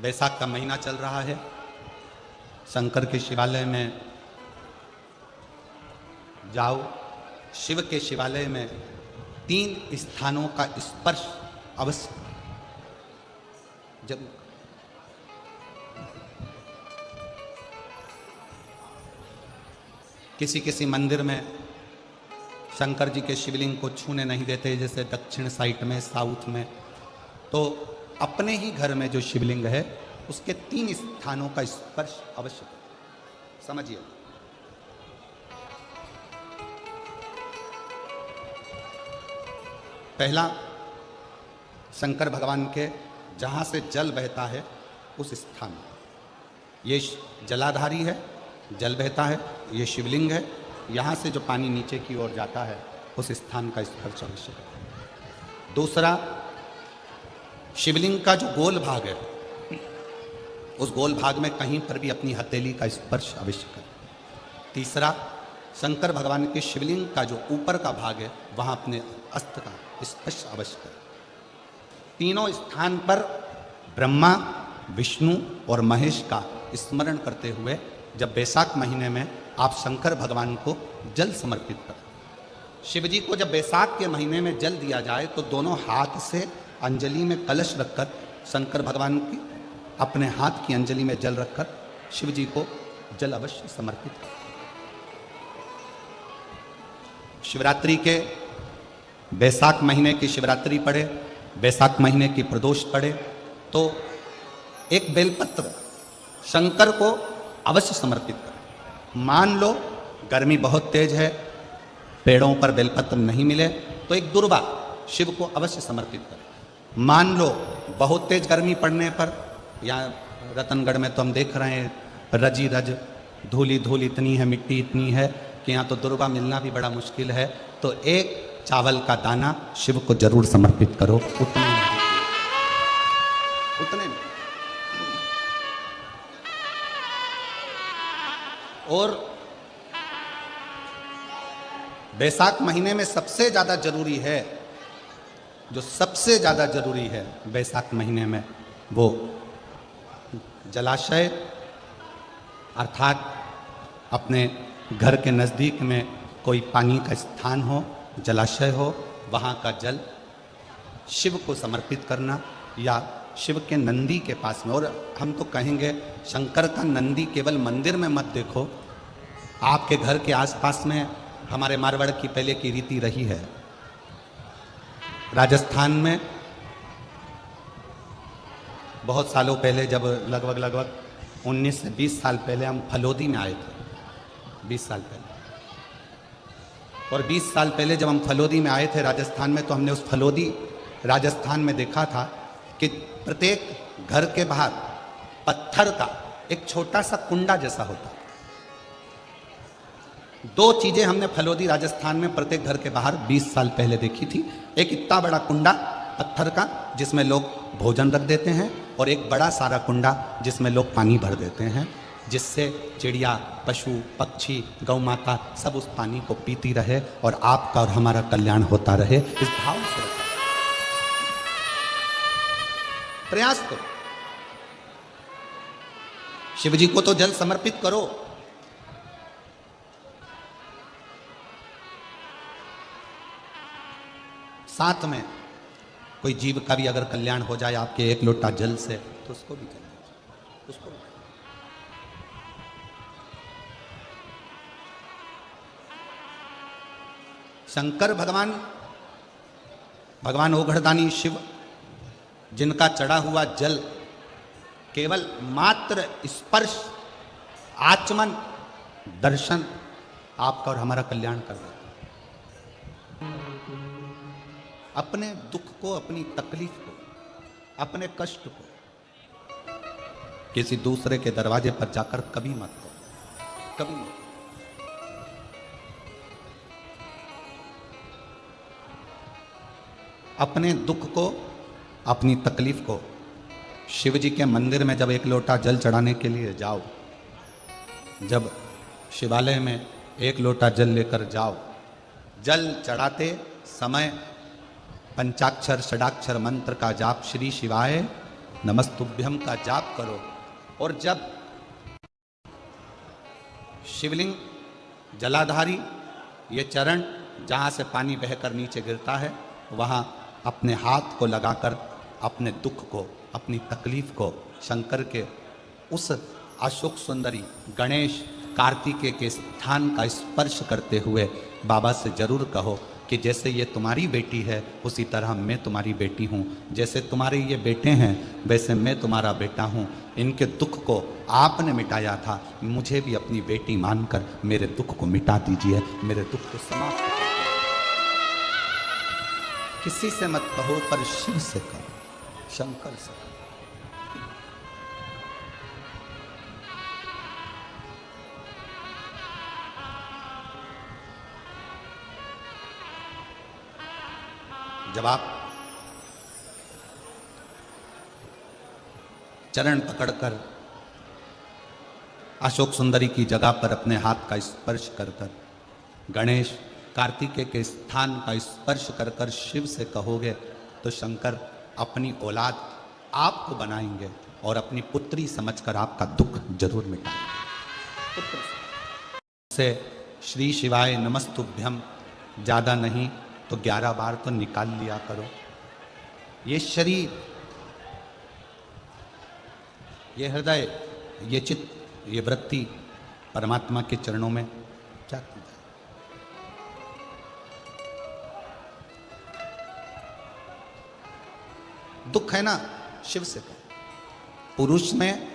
बैसाख का महीना चल रहा है। शंकर के शिवालय में जाओ, शिव के शिवालय में 3 स्थानों का स्पर्श अवश्य जरूर। किसी किसी मंदिर में शंकर जी के शिवलिंग को छूने नहीं देते, जैसे दक्षिण साइड में, साउथ में। तो अपने ही घर में जो शिवलिंग है उसके 3 स्थानों का स्पर्श अवश्य समझिए। पहला, शंकर भगवान के जहां से जल बहता है उस स्थान, ये जलाधारी है, जल बहता है, ये शिवलिंग है, यहाँ से जो पानी नीचे की ओर जाता है उस स्थान का स्पर्श अवश्य करें। दूसरा, शिवलिंग का जो गोल भाग है उस गोल भाग में कहीं पर भी अपनी हथेली का स्पर्श अवश्य करें। तीसरा, शंकर भगवान के शिवलिंग का जो ऊपर का भाग है वहाँ अपने अस्त्र का स्पर्श अवश्य करें। तीनों स्थान पर ब्रह्मा, विष्णु और महेश का स्मरण करते हुए जब बैसाख महीने में आप शंकर भगवान को जल समर्पित करें। शिव जी को जब बैसाख के महीने में जल दिया जाए तो दोनों हाथ से अंजलि में कलश रखकर शंकर भगवान की अपने हाथ की अंजलि में जल रखकर शिव जी को जल अवश्य समर्पित करें। शिवरात्रि के बैसाख महीने की शिवरात्रि पड़े, बैसाख महीने की प्रदोष पड़े तो एक बेलपत्र शंकर को अवश्य समर्पित करें। मान लो गर्मी बहुत तेज है, पेड़ों पर बेलपत्र नहीं मिले तो एक दुर्वा शिव को अवश्य समर्पित करें। मान लो बहुत तेज गर्मी पड़ने पर, यहाँ रतनगढ़ में तो हम देख रहे हैं रजी रज धूली धूल इतनी है, मिट्टी इतनी है कि यहाँ तो दुर्वा मिलना भी बड़ा मुश्किल है, तो एक चावल का दाना शिव को जरूर समर्पित करो। उतने में और बैसाख महीने में सबसे ज्यादा जरूरी है, जो सबसे ज्यादा जरूरी है बैसाख महीने में, वो जलाशय अर्थात अपने घर के नज़दीक में कोई पानी का स्थान हो, जलाशय हो, वहाँ का जल शिव को समर्पित करना, या शिव के नंदी के पास में। और हम तो कहेंगे शंकर का नंदी केवल मंदिर में मत देखो, आपके घर के आसपास में हमारे मारवाड़ की पहले की रीति रही है। राजस्थान में बहुत सालों पहले, जब लगभग 19 से 20 साल पहले हम फलोदी में आए थे, 20 साल पहले, और 20 साल पहले जब हम फलोदी में आए थे राजस्थान में, तो हमने उस फलोदी राजस्थान में देखा था कि प्रत्येक घर के बाहर पत्थर का एक छोटा सा कुंडा जैसा होता। 2 चीजें हमने फलोदी राजस्थान में प्रत्येक घर के बाहर 20 साल पहले देखी थी। एक इतना बड़ा कुंडा पत्थर का जिसमें लोग भोजन रख देते हैं, और एक बड़ा सारा कुंडा जिसमें लोग पानी भर देते हैं, जिससे चिड़िया, पशु, पक्षी, गौ माता सब उस पानी को पीती रहे और आपका और हमारा कल्याण होता रहे। इस भाव से प्रयास करो। शिव जी को तो जल समर्पित करो, साथ में कोई जीव का भी अगर कल्याण हो जाए आपके एक लोटा जल से, तो उसको भी करना, उसको भी। शंकर भगवान ओघड़दानी शिव, जिनका चढ़ा हुआ जल केवल मात्र स्पर्श, आचमन, दर्शन आपका और हमारा कल्याण कर देता। अपने दुख को, अपनी तकलीफ को, अपने कष्ट को किसी दूसरे के दरवाजे पर जाकर कभी मत करो, कभी मत। अपने दुख को, अपनी तकलीफ को शिव जी के मंदिर में जब एक लोटा जल चढ़ाने के लिए जाओ, जब शिवालय में एक लोटा जल लेकर जाओ, जल चढ़ाते समय पंचाक्षर षडाक्षर मंत्र का जाप श्री शिवाय नमस्तुभ्यम का जाप करो। और जब शिवलिंग, जलाधारी, ये चरण जहाँ से पानी बहकर नीचे गिरता है, वहाँ अपने हाथ को लगाकर अपने दुख को, अपनी तकलीफ को शंकर के उस अशोक सुंदरी गणेश कार्तिकेय के स्थान का स्पर्श करते हुए बाबा से जरूर कहो कि जैसे ये तुम्हारी बेटी है उसी तरह मैं तुम्हारी बेटी हूँ, जैसे तुम्हारे ये बेटे हैं वैसे मैं तुम्हारा बेटा हूँ। इनके दुख को आपने मिटाया था, मुझे भी अपनी बेटी मानकर मेरे दुख को मिटा दीजिए, मेरे दुख को समाप्त कर दीजिए। किसी से मत कहो पर शिव से कहो, शंकर से कहो। जब आप चरण पकड़कर अशोक सुंदरी की जगह पर अपने हाथ का स्पर्श कर कर गणेश कार्तिकेय के स्थान का स्पर्श कर कर शिव से कहोगे तो शंकर अपनी औलाद आपको बनाएंगे और अपनी पुत्री समझकर आपका दुख जरूर मिटाएंगे। से श्री शिवाय नमस्तुभ्यम ज़्यादा नहीं तो 11 बार तो निकाल लिया करो। ये शरीर, ये हृदय, ये चित्त, ये वृत्ति परमात्मा के चरणों में क्या की जाए। दुख है ना, शिव से कहो। पुरुष में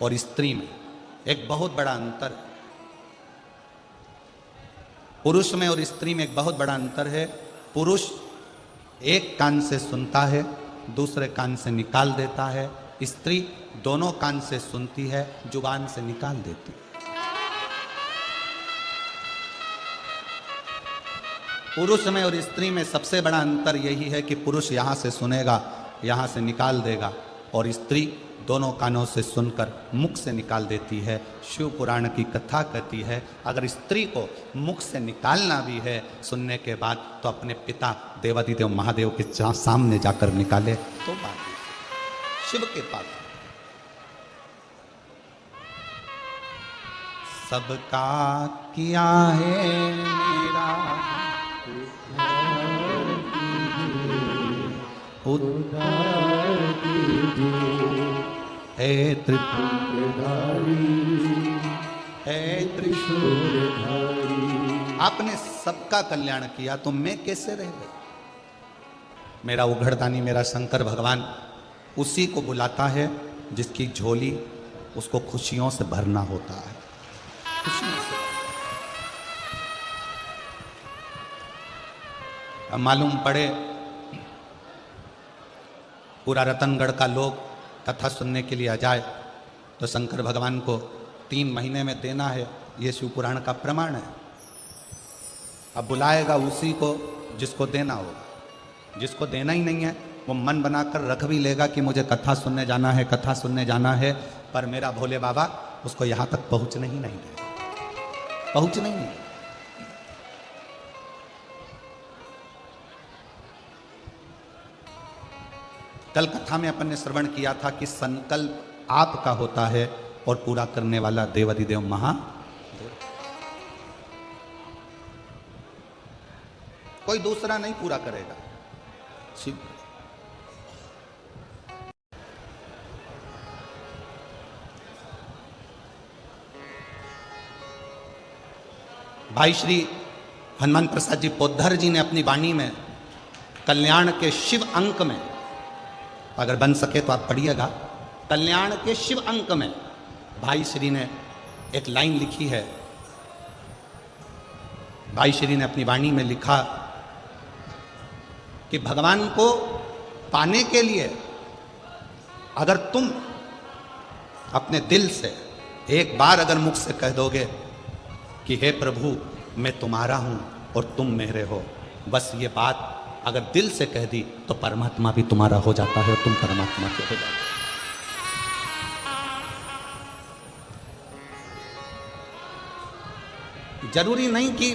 और स्त्री में एक बहुत बड़ा अंतर है। पुरुष में और स्त्री में एक बहुत बड़ा अंतर है। पुरुष एक कान से सुनता है, दूसरे कान से निकाल देता है। स्त्री दोनों कान से सुनती है, जुबान से निकाल देती है। पुरुष में और स्त्री में सबसे बड़ा अंतर यही है कि पुरुष यहां से सुनेगा, यहां से निकाल देगा, और स्त्री दोनों कानों से सुनकर मुख से निकाल देती है। शिव पुराण की कथा कहती है अगर स्त्री को मुख से निकालना भी है सुनने के बाद तो अपने पिता देवादिदेव महादेव के सामने जाकर निकाले तो बात शिव के पास। सबका किया है मेरा उद्धार हे त्रिपुरधारी, हे त्रिशूलधारी। आपने सबका कल्याण किया तो मैं कैसे रह गई। मेरा उघड़दानी, मेरा शंकर भगवान उसी को बुलाता है जिसकी झोली उसको खुशियों से भरना होता है। खुशियों से। अब मालूम पड़े पूरा रतनगढ़ का लोग कथा सुनने के लिए आ जाए तो शंकर भगवान को 3 महीने में देना है, ये शिव पुराण का प्रमाण है। अब बुलाएगा उसी को जिसको देना होगा। जिसको देना ही नहीं है वो मन बनाकर रख भी लेगा कि मुझे कथा सुनने जाना है, कथा सुनने जाना है, पर मेरा भोले बाबा उसको यहाँ तक पहुँचने ही नहीं देगा, पहुँचने ही नहीं। कल कथा में अपन ने श्रवण किया था कि संकल्प आपका होता है और पूरा करने वाला देवादिदेव महादेव। कोई दूसरा नहीं पूरा करेगा, शिव। भाई श्री हनुमान प्रसाद जी पोद्धर जी ने अपनी वाणी में कल्याण के शिव अंक में, अगर बन सके तो आप पढ़िएगा, कल्याण के शिव अंक में भाई श्री ने एक लाइन लिखी है। भाई श्री ने अपनी वाणी में लिखा कि भगवान को पाने के लिए अगर तुम अपने दिल से एक बार अगर मुख से कह दोगे कि हे प्रभु मैं तुम्हारा हूं और तुम मेरे हो, बस ये बात अगर दिल से कह दी तो परमात्मा भी तुम्हारा हो जाता है और तुम परमात्मा के हो जाते हो। जरूरी नहीं कि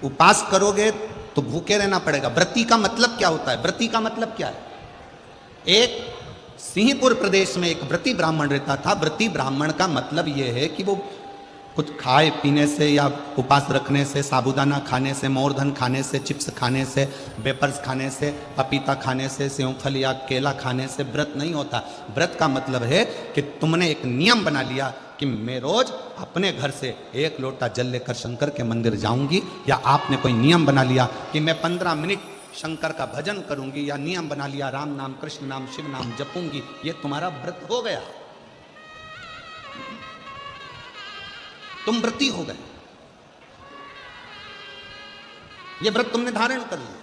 उपास करोगे तो भूखे रहना पड़ेगा। व्रती का मतलब क्या होता है? व्रती का मतलब क्या है? एक सिंहपुर प्रदेश में एक व्रती ब्राह्मण रहता था। व्रती ब्राह्मण का मतलब यह है कि वो कुछ खाए पीने से या उपास रखने से, साबूदाना खाने से, मोरधन खाने से, चिप्स खाने से, वेपर्स खाने से, पपीता खाने से, सेवफल या केला खाने से व्रत नहीं होता। व्रत का मतलब है कि तुमने एक नियम बना लिया कि मैं रोज अपने घर से 1 लोटा जल लेकर शंकर के मंदिर जाऊंगी, या आपने कोई नियम बना लिया कि मैं 15 मिनट शंकर का भजन करूंगी, या नियम बना लिया राम नाम, कृष्ण नाम, शिव नाम जपूंगी, ये तुम्हारा व्रत हो गया, तुम व्रती हो गए, ये व्रत तुमने धारण कर लिया।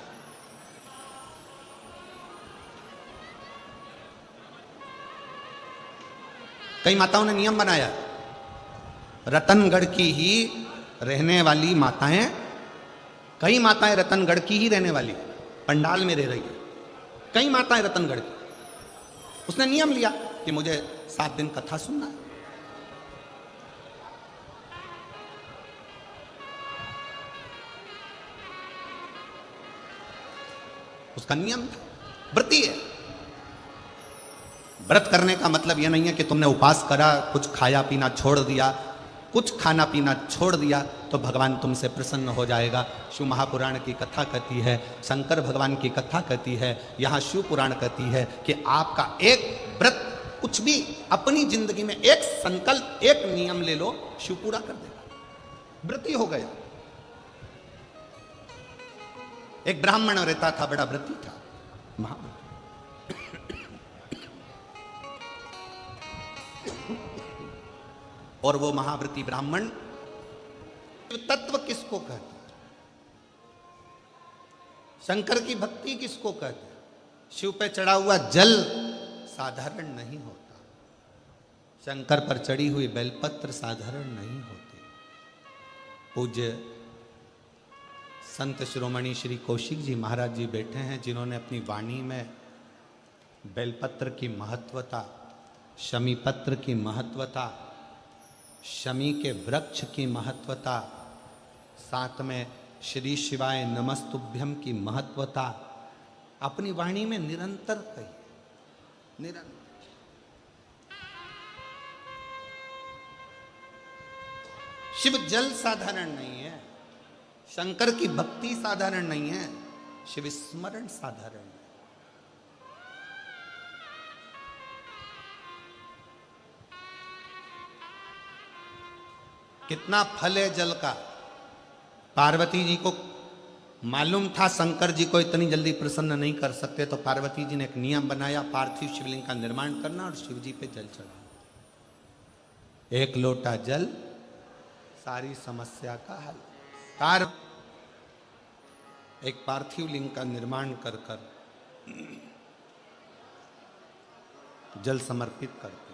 कई माताओं ने नियम बनाया, रतनगढ़ की ही रहने वाली माताएं, कई माताएं रतनगढ़ की ही रहने वाली पंडाल में रह रही है, कई माताएं रतनगढ़ की। उसने नियम लिया कि मुझे 7 दिन कथा सुनना है। उसका नियम था, व्रती है। व्रत करने का मतलब यह नहीं है कि तुमने उपास करा, कुछ खाया पीना छोड़ दिया, कुछ खाना पीना छोड़ दिया तो भगवान तुमसे प्रसन्न हो जाएगा। शिव महापुराण की कथा कहती है, शंकर भगवान की कथा कहती है, यहाँ शिव पुराण कहती है कि आपका एक व्रत, कुछ भी अपनी जिंदगी में एक संकल्प, एक नियम ले लो, शिव पूरा कर देगा, व्रती हो गया। एक ब्राह्मण रहता था, बड़ा व्रती था, महाव्रती। और वो महाव्रती ब्राह्मण तत्व किसको कहते हैं, शंकर की भक्ति किसको कहते हैं? शिव पे चढ़ा हुआ जल साधारण नहीं होता, शंकर पर चढ़ी हुई बेलपत्र साधारण नहीं होती। पूज्य संत शिरोमणि श्री कौशिक जी महाराज जी बैठे हैं, जिन्होंने अपनी वाणी में बेलपत्र की महत्वता, शमी पत्र की महत्वता, शमी के वृक्ष की महत्वता, साथ में श्री शिवाय नमस्तुभ्यम की महत्वता अपनी वाणी में निरंतर कही, निरंतर। शिव जल साधारण नहीं है, शंकर की भक्ति साधारण नहीं है, शिव स्मरण साधारण है। कितना फल है जल का। पार्वती जी को मालूम था शंकर जी को इतनी जल्दी प्रसन्न नहीं कर सकते, तो पार्वती जी ने एक नियम बनाया, पार्थिव शिवलिंग का निर्माण करना और शिव जी पे जल चढ़ाना। 1 लोटा जल सारी समस्या का हल। एक पार्थिव लिंग का निर्माण कर कर जल समर्पित करते।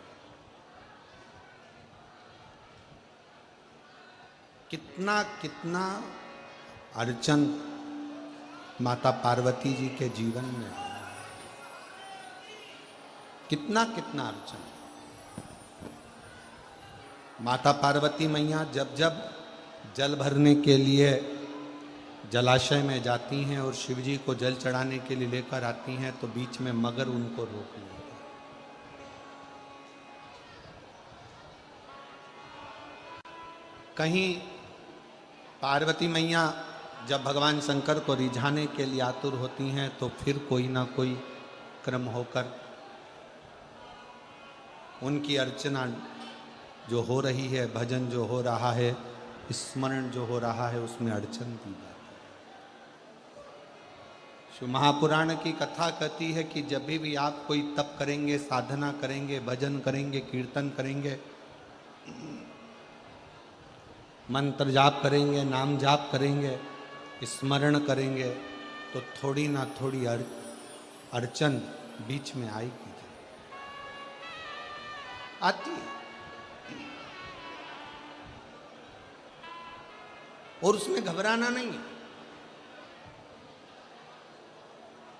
कितना कितना अर्चन माता पार्वती जी के जीवन में, कितना कितना अर्चन। माता पार्वती मैया जब जब जल भरने के लिए जलाशय में जाती हैं और शिव जी को जल चढ़ाने के लिए लेकर आती हैं, तो बीच में मगर उनको रोक लेता है। कहीं पार्वती मैया जब भगवान शंकर को रिझाने के लिए आतुर होती हैं, तो फिर कोई ना कोई क्रम होकर उनकी अर्चना जो हो रही है, भजन जो हो रहा है, स्मरण जो हो रहा है, उसमें अड़चन दी जाती है। शिव महापुराण की कथा कहती है कि जब भी आप कोई तप करेंगे, साधना करेंगे, भजन करेंगे, कीर्तन करेंगे, मंत्र जाप करेंगे, नाम जाप करेंगे, स्मरण करेंगे, तो थोड़ी ना थोड़ी अड़चन बीच में आएगी, आती है। और उसमें घबराना नहीं है।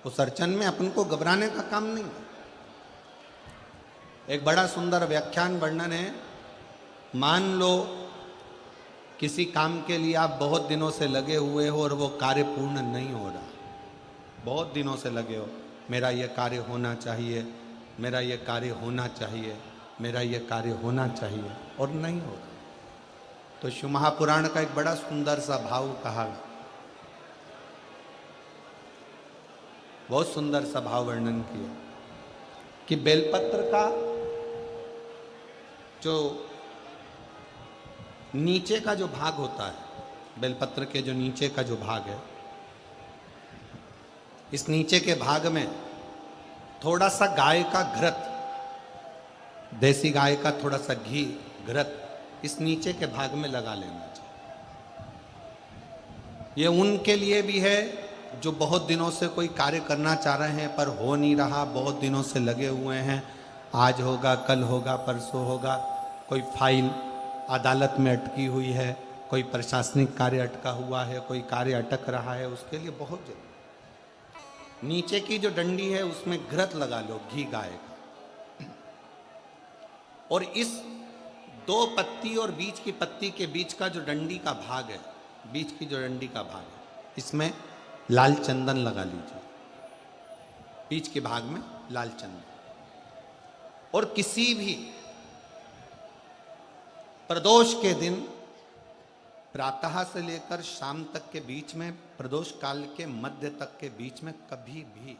उस अड़चन में अपन को घबराने का काम नहीं है। एक बड़ा सुंदर व्याख्यान वर्णन है। मान लो किसी काम के लिए आप बहुत दिनों से लगे हुए हो और वो कार्य पूर्ण नहीं हो रहा, बहुत दिनों से लगे हो, मेरा ये कार्य होना चाहिए, मेरा ये कार्य होना चाहिए, मेरा ये कार्य होना चाहिए, और नहीं होगा। तो शिव महापुराण का एक बड़ा सुंदर सा भाव कहा, बहुत सुंदर सा भाव वर्णन किया कि बेलपत्र का जो नीचे का जो भाग होता है, बेलपत्र के जो नीचे का जो भाग है, इस नीचे के भाग में थोड़ा सा गाय का घृत, देसी गाय का थोड़ा सा घी घृत इस नीचे के भाग में लगा लेना चाहिए। ये उनके लिए भी है जो बहुत दिनों से कोई कार्य करना चाह रहे हैं पर हो नहीं रहा, बहुत दिनों से लगे हुए हैं, आज होगा, कल होगा, परसों होगा, कोई फाइल अदालत में अटकी हुई है, कोई प्रशासनिक कार्य अटका हुआ है, कोई कार्य अटक रहा है, उसके लिए बहुत जरूरी। नीचे की जो डंडी है उसमें घृत लगा लो, घी गाय का, और इस 2 पत्ती और बीच की पत्ती के बीच का जो डंडी का भाग है, बीच की जो डंडी का भाग है, इसमें लाल चंदन लगा लीजिए, बीच के भाग में लाल चंदन। और किसी भी प्रदोष के दिन प्रातः से लेकर शाम तक के बीच में, प्रदोष काल के मध्य तक के बीच में कभी भी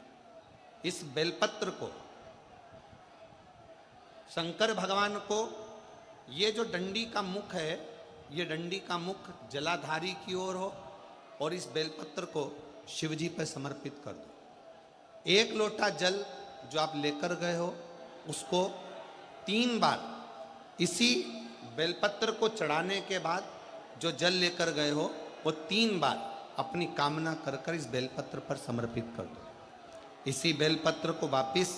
इस बेलपत्र को शंकर भगवान को, ये जो डंडी का मुख है, ये डंडी का मुख जलाधारी की ओर हो और इस बेलपत्र को शिव जी पर समर्पित कर दो। 1 लोटा जल जो आप लेकर गए हो उसको 3 बार इसी बेलपत्र को चढ़ाने के बाद जो जल लेकर गए हो वो 3 बार अपनी कामना कर कर इस बेलपत्र पर समर्पित कर दो। इसी बेलपत्र को वापिस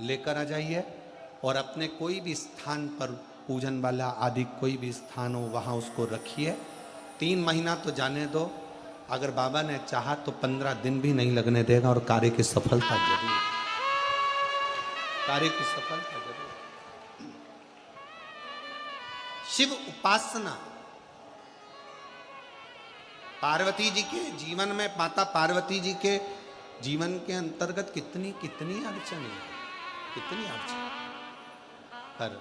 लेकर आ जाइए और अपने कोई भी स्थान पर, पूजन वाला आदि कोई भी स्थान हो वहाँ उसको रखिए। 3 महीना तो जाने दो, अगर बाबा ने चाहा तो 15 दिन भी नहीं लगने देगा और कार्य की सफलता जरूर, कार्य की सफलता जरूर। शिव उपासना पार्वती जी के जीवन में, माता पार्वती जी के जीवन के अंतर्गत कितनी कितनी अड़चन है, कितनी अड़चन, पर